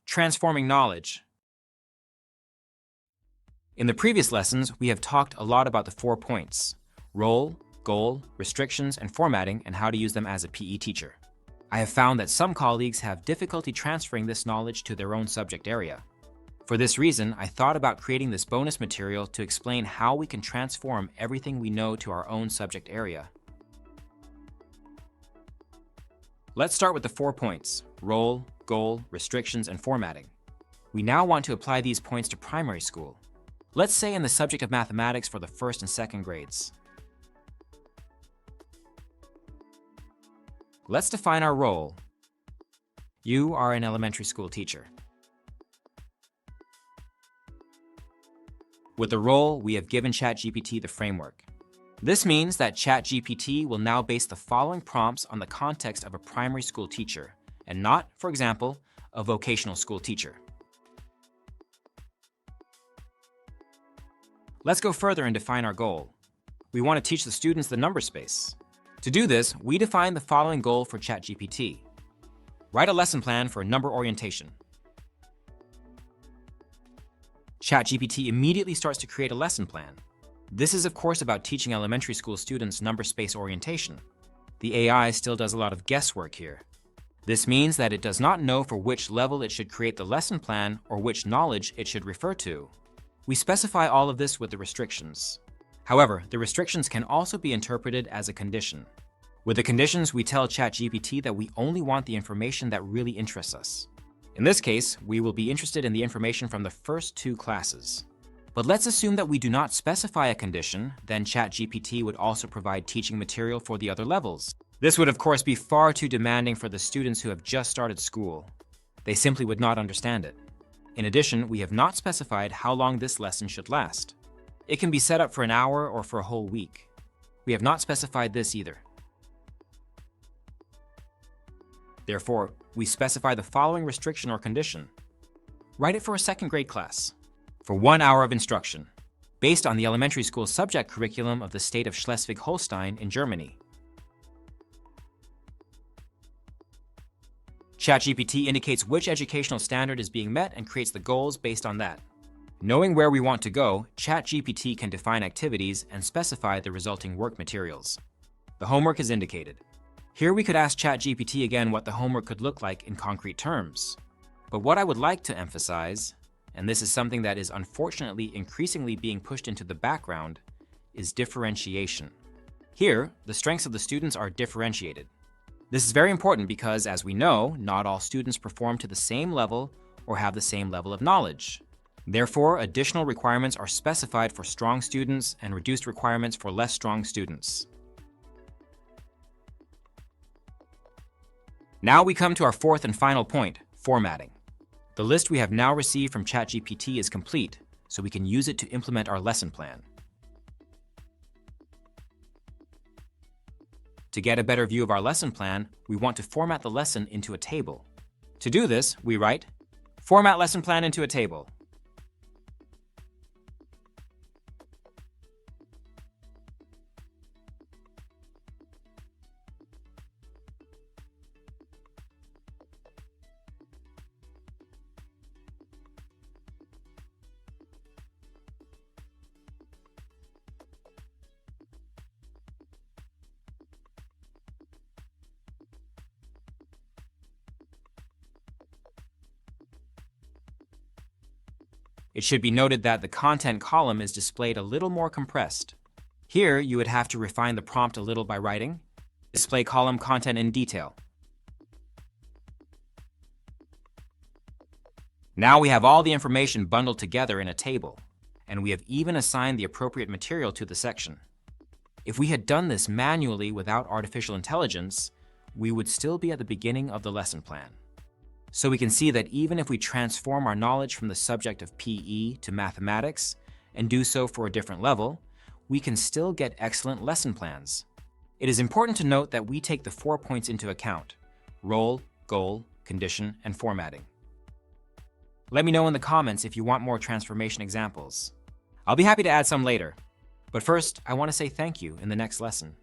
Transforming knowledge. In the previous lessons, we have talked a lot about the 4 points: role, goal, restrictions, and formatting, and how to use them as a PE teacher. I have found that some colleagues have difficulty transferring this knowledge to their own subject area. For this reason, I thought about creating this bonus material to explain how we can transform everything we know to our own subject area. Let's start with the 4 points: role, goal, restrictions, and formatting. We now want to apply these points to primary school. Let's say in the subject of mathematics for the 1st and 2nd grades. Let's define our role. You are an elementary school teacher. With the role, we have given ChatGPT the framework. This means that ChatGPT will now base the following prompts on the context of a primary school teacher, and not, for example, a vocational school teacher. Let's go further and define our goal. We want to teach the students the number space. To do this, we define the following goal for ChatGPT. Write a lesson plan for number orientation. ChatGPT immediately starts to create a lesson plan. This is, of course, about teaching elementary school students number space orientation. The AI still does a lot of guesswork here. This means that it does not know for which level it should create the lesson plan or which knowledge it should refer to. We specify all of this with the restrictions. However, the restrictions can also be interpreted as a condition. With the conditions, we tell ChatGPT that we only want the information that really interests us. In this case, we will be interested in the information from the first 2 classes. But let's assume that we do not specify a condition, then ChatGPT would also provide teaching material for the other levels. This would of course be far too demanding for the students who have just started school. They simply would not understand it. In addition, we have not specified how long this lesson should last. It can be set up for an hour or for a whole week. We have not specified this either. Therefore, we specify the following restriction or condition. Write it for a 2nd grade class, for 1 hour of instruction, based on the elementary school subject curriculum of the state of Schleswig-Holstein in Germany. ChatGPT indicates which educational standard is being met and creates the goals based on that. Knowing where we want to go, ChatGPT can define activities and specify the resulting work materials. The homework is indicated. Here we could ask ChatGPT again what the homework could look like in concrete terms. But what I would like to emphasize, and this is something that is unfortunately increasingly being pushed into the background, is differentiation. Here, the strengths of the students are differentiated. This is very important because, as we know, not all students perform to the same level or have the same level of knowledge. Therefore, additional requirements are specified for strong students and reduced requirements for less strong students. Now we come to our 4th and final point, formatting. The list we have now received from ChatGPT is complete, so we can use it to implement our lesson plan. To get a better view of our lesson plan, we want to format the lesson into a table. To do this, we write, format lesson plan into a table. It should be noted that the content column is displayed a little more compressed. Here, you would have to refine the prompt a little by writing, display column content in detail. Now we have all the information bundled together in a table, and we have even assigned the appropriate material to the section. If we had done this manually without artificial intelligence, we would still be at the beginning of the lesson plan. So we can see that even if we transform our knowledge from the subject of PE to mathematics and do so for a different level, we can still get excellent lesson plans. It is important to note that we take the 4 points into account: role, goal, condition, and formatting. Let me know in the comments if you want more transformation examples. I'll be happy to add some later. But first, I want to say thank you in the next lesson.